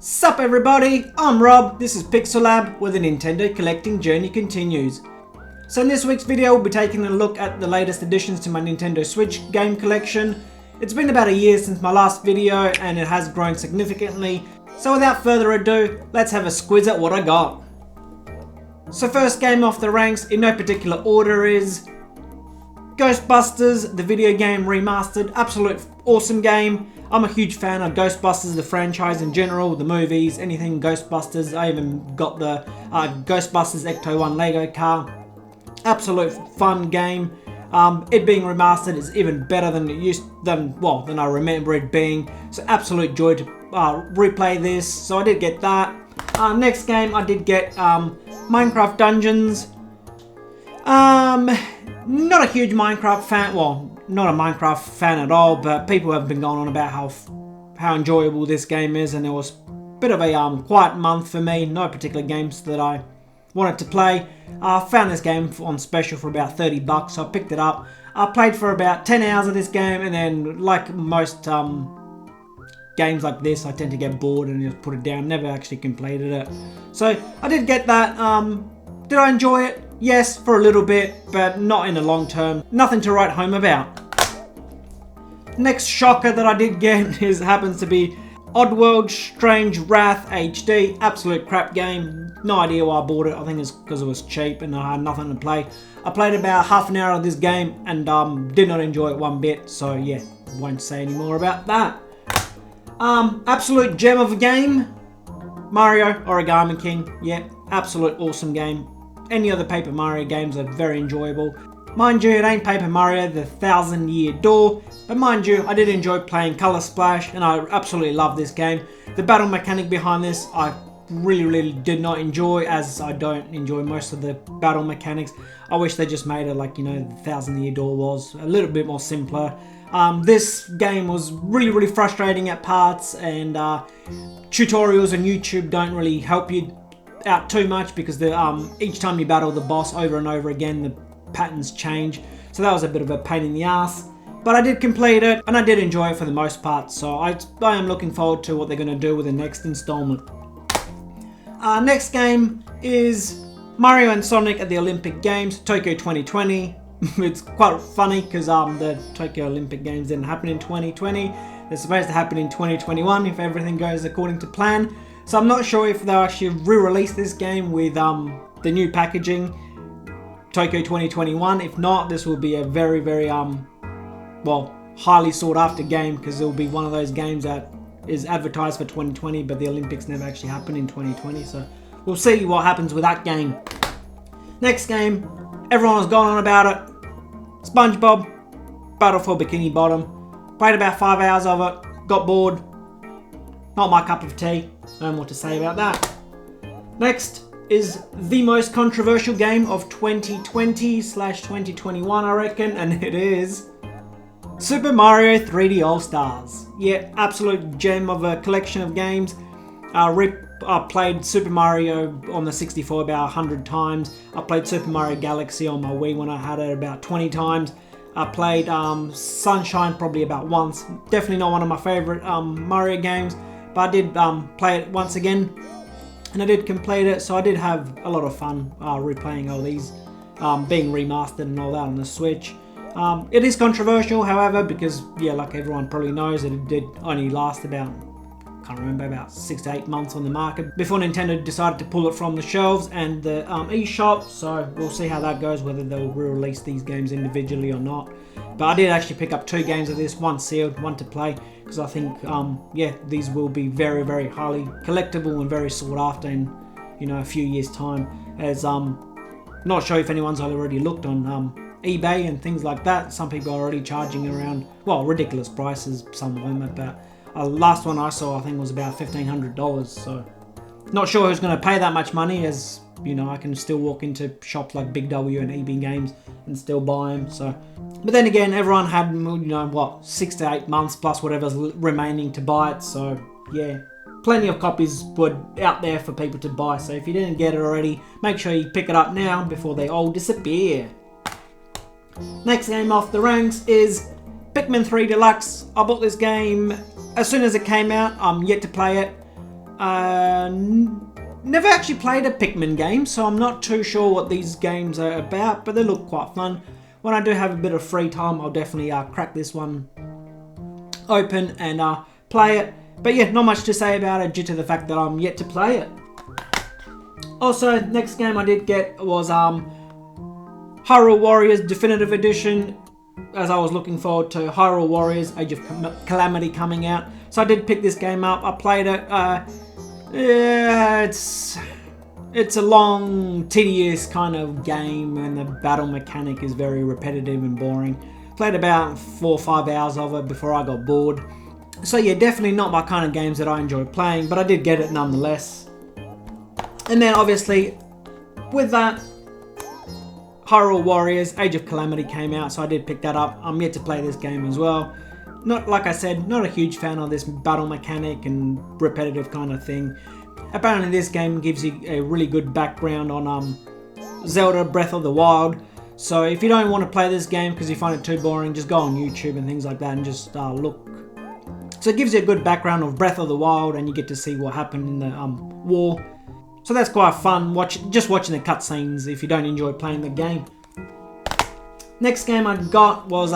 Sup everybody, I'm Rob, this is Pixelab, where the Nintendo collecting journey continues. So in this week's video we'll be taking a look at the latest additions to my Nintendo Switch game collection. It's been about a year since my last video and it has grown significantly, so without further ado, let's have a squiz at what I got. So first game off the ranks, in no particular order, is Ghostbusters, the video game remastered. Absolute awesome game. I'm a huge fan of Ghostbusters, the franchise in general, the movies, anything Ghostbusters. I even got the Ghostbusters Ecto 1 Lego car. Absolute fun game. It being remastered is even better than than I remember it being. So absolute joy to replay this. So I did get that. Next game I did get Minecraft Dungeons. Not a huge Minecraft fan. Well, not a Minecraft fan at all, but people have been going on about how enjoyable this game is, and it was a bit of a quiet month for me. No particular games that I wanted to play. I found this game on special for about $30, so I picked it up. I played for about 10 hours of this game, and then like most games like this, I tend to get bored and just put it down. Never actually completed it. So I did get that. Did I enjoy it? Yes, for a little bit, but not in the long term. Nothing to write home about. Next shocker that I did get happens to be Oddworld Strange Wrath HD. Absolute crap game. No idea why I bought it. I think it's because it was cheap and I had nothing to play. I played about half an hour of this game and did not enjoy it one bit. So yeah, won't say any more about that. Absolute gem of a game. Mario Origami King. Yeah, absolute awesome game. Any other Paper Mario games are very enjoyable. Mind you, it ain't Paper Mario the 1000-Year Door, but mind you, I did enjoy playing Color Splash and I absolutely love this game. The battle mechanic behind this, I really did not enjoy, as I don't enjoy most of the battle mechanics. I wish they just made it like, you know, the 1000-Year Door was, a little bit more simpler. This game was really frustrating at parts, and tutorials on YouTube don't really help you out too much, because each time you battle the boss over and over again, the patterns change. So that was a bit of a pain in the ass. But I did complete it, and I did enjoy it for the most part. So I am looking forward to what they're going to do with the next installment. Next game is Mario and Sonic at the Olympic Games, Tokyo 2020. It's quite funny because the Tokyo Olympic Games didn't happen in 2020. They're supposed to happen in 2021 if everything goes according to plan. So I'm not sure if they'll actually re-release this game with the new packaging, Tokyo 2021. If not, this will be a very highly sought after game, because it will be one of those games that is advertised for 2020, but the Olympics never actually happened in 2020. So we'll see what happens with that game. Next game, everyone was going on about it. SpongeBob Battle for Bikini Bottom. Played about 5 hours of it. Got bored. Not my cup of tea. No more to say about that. Next is the most controversial game of 2020/2021, I reckon, and it is Super Mario 3D All-Stars. Yeah, absolute gem of a collection of games. I played Super Mario on the 64 about 100 times. I played Super Mario Galaxy on my Wii when I had it about 20 times. I played Sunshine probably about once. Definitely not one of my favorite Mario games. But I did play it once again, and I did complete it, so I did have a lot of fun replaying all these, being remastered and all that on the Switch. It is controversial, however, because, yeah, like everyone probably knows, it did only last about, can't remember, about 6 to 8 months on the market before Nintendo decided to pull it from the shelves and the eShop, so we'll see how that goes, whether they'll re-release these games individually or not. But I did actually pick up 2 games of this, one sealed, one to play, because I think, yeah, these will be very highly collectible and very sought after in, you know, a few years' time. As not sure if anyone's already looked on eBay and things like that. Some people are already charging around, well, ridiculous prices, some of them, but last one I saw I think was about $1,500. So not sure who's going to pay that much money, as you know, I can still walk into shops like Big W and EB Games and still buy them. So, but then again, everyone had, you know, what, 6 to 8 months plus whatever's remaining to buy it. So yeah, plenty of copies were out there for people to buy. So if you didn't get it already, make sure you pick it up now before they all disappear. Next game off the ranks is Pikmin 3 Deluxe. I bought this game as soon as it came out. I'm yet to play it. Never actually played a Pikmin game, so I'm not too sure what these games are about, but they look quite fun. When I do have a bit of free time, I'll definitely crack this one open and play it. But yeah, not much to say about it due to the fact that I'm yet to play it. Also, next game I did get was Hyrule Warriors Definitive Edition, as I was looking forward to Hyrule Warriors Age of Calamity coming out. So I did pick this game up. I played it. Yeah, it's a long, tedious kind of game, and the battle mechanic is very repetitive and boring. Played about 4 or 5 hours of it before I got bored. So yeah, definitely not my kind of games that I enjoy playing, but I did get it nonetheless. And then obviously, with that, Hyrule Warriors Age of Calamity came out, so I did pick that up. I'm yet to play this game as well. Not, like I said, not a huge fan of this battle mechanic and repetitive kind of thing. Apparently this game gives you a really good background on Zelda Breath of the Wild. So if you don't want to play this game because you find it too boring, just go on YouTube and things like that and just look. So it gives you a good background of Breath of the Wild, and you get to see what happened in the war. So that's quite fun, just watching the cutscenes if you don't enjoy playing the game. Next game I got was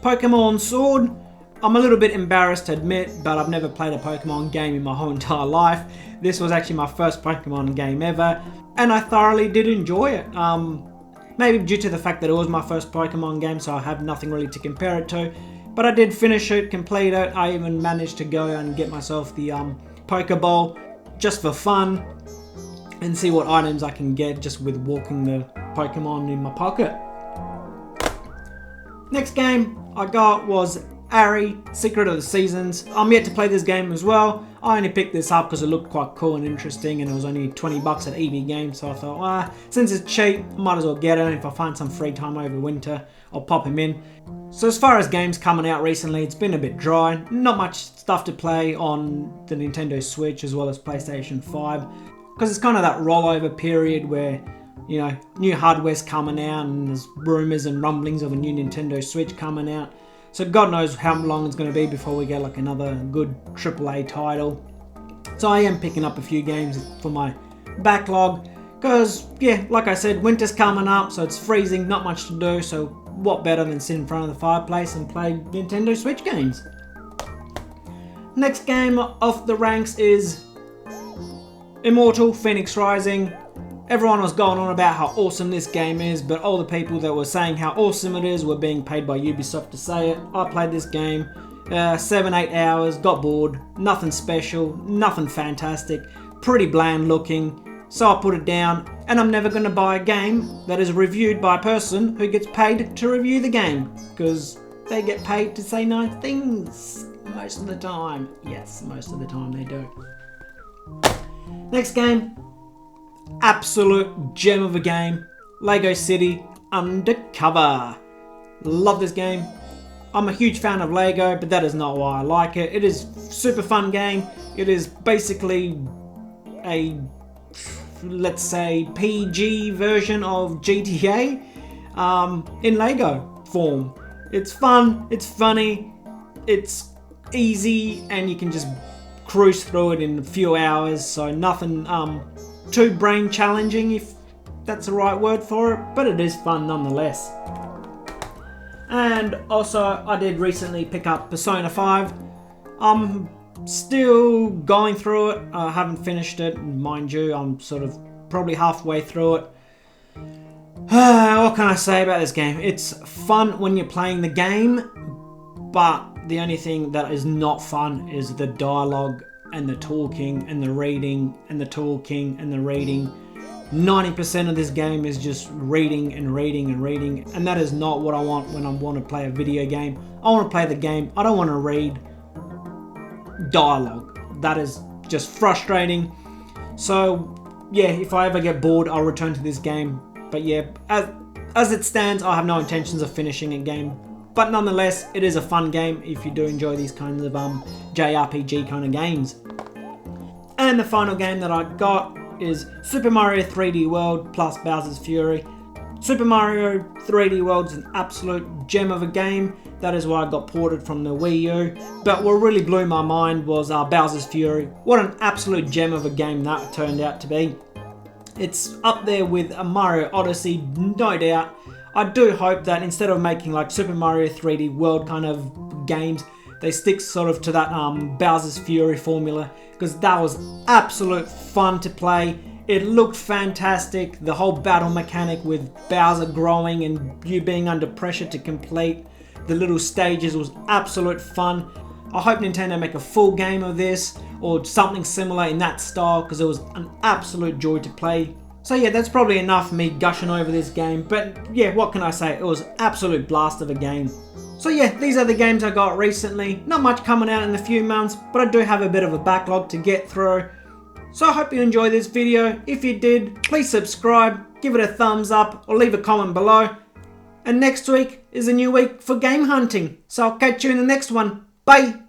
Pokmon Sword. I'm a little bit embarrassed to admit, but I've never played a Pokemon game in my whole entire life. This was actually my first Pokemon game ever, and I thoroughly did enjoy it. Maybe due to the fact that it was my first Pokemon game, so I have nothing really to compare it to. But I did finish it, complete it. I even managed to go and get myself the Pokeball just for fun and see what items I can get just with walking the Pokemon in my pocket. Next game I got was Ari Secret of the Seasons. I'm yet to play this game as well. I only picked this up because it looked quite cool and interesting, and it was only 20 bucks at EB Games, so I thought, since it's cheap, I might as well get it. If I find some free time over winter, I'll pop him in. So as far as games coming out recently, it's been a bit dry. Not much stuff to play on the Nintendo Switch as well as PlayStation 5, because it's kind of that rollover period where, you know, new hardware's coming out and there's rumours and rumblings of a new Nintendo Switch coming out. So God knows how long it's going to be before we get like another good AAA title. So I am picking up a few games for my backlog because, yeah, like I said, winter's coming up, so it's freezing, not much to do. So what better than sit in front of the fireplace and play Nintendo Switch games? Next game off the ranks is Immortal Fenyx Rising. Everyone was going on about how awesome this game is, but all the people that were saying how awesome it is were being paid by Ubisoft to say it. I played this game 7-8 hours, got bored, nothing special, nothing fantastic, pretty bland looking, so I put it down, and I'm never going to buy a game that is reviewed by a person who gets paid to review the game, because they get paid to say nice things most of the time. Yes, most of the time they do. Next game. Absolute gem of a game, Lego City Undercover. Love this game. I'm a huge fan of Lego, but that is not why I like it. It is a super fun game. It is basically a, let's say, PG version of GTA in Lego form. It's fun, it's funny, it's easy, and you can just cruise through it in a few hours, so nothing too brain challenging, if that's the right word for it, but it is fun nonetheless. And also I did recently pick up Persona 5. I'm still going through it. I haven't finished it, mind you. I'm sort of probably halfway through it. What can I say about this game? It's fun when you're playing the game, but the only thing that is not fun is the dialogue and the talking and the reading and the talking and the reading. 90% of this game is just reading and reading and reading, and that is not what I want when I want to play a video game. I want to play the game. I don't want to read dialogue. That is just frustrating. So yeah, if I ever get bored, I'll return to this game. But yeah, as it stands, I have no intentions of finishing a game. But nonetheless, it is a fun game if you do enjoy these kinds of JRPG kind of games. And the final game that I got is Super Mario 3D World plus Bowser's Fury. Super Mario 3D World's an absolute gem of a game. That is why it got ported from the Wii U. But what really blew my mind was Bowser's Fury. What an absolute gem of a game that turned out to be. It's up there with a Mario Odyssey, no doubt. I do hope that instead of making like Super Mario 3D World kind of games, they stick sort of to that Bowser's Fury formula, because that was absolute fun to play. It looked fantastic. The whole battle mechanic with Bowser growing and you being under pressure to complete the little stages was absolute fun. I hope Nintendo make a full game of this or something similar in that style, because it was an absolute joy to play. So yeah, that's probably enough me gushing over this game, but yeah, what can I say? It was an absolute blast of a game. So yeah, these are the games I got recently. Not much coming out in a few months, but I do have a bit of a backlog to get through. So I hope you enjoyed this video. If you did, please subscribe, give it a thumbs up, or leave a comment below. And next week is a new week for game hunting. So I'll catch you in the next one. Bye!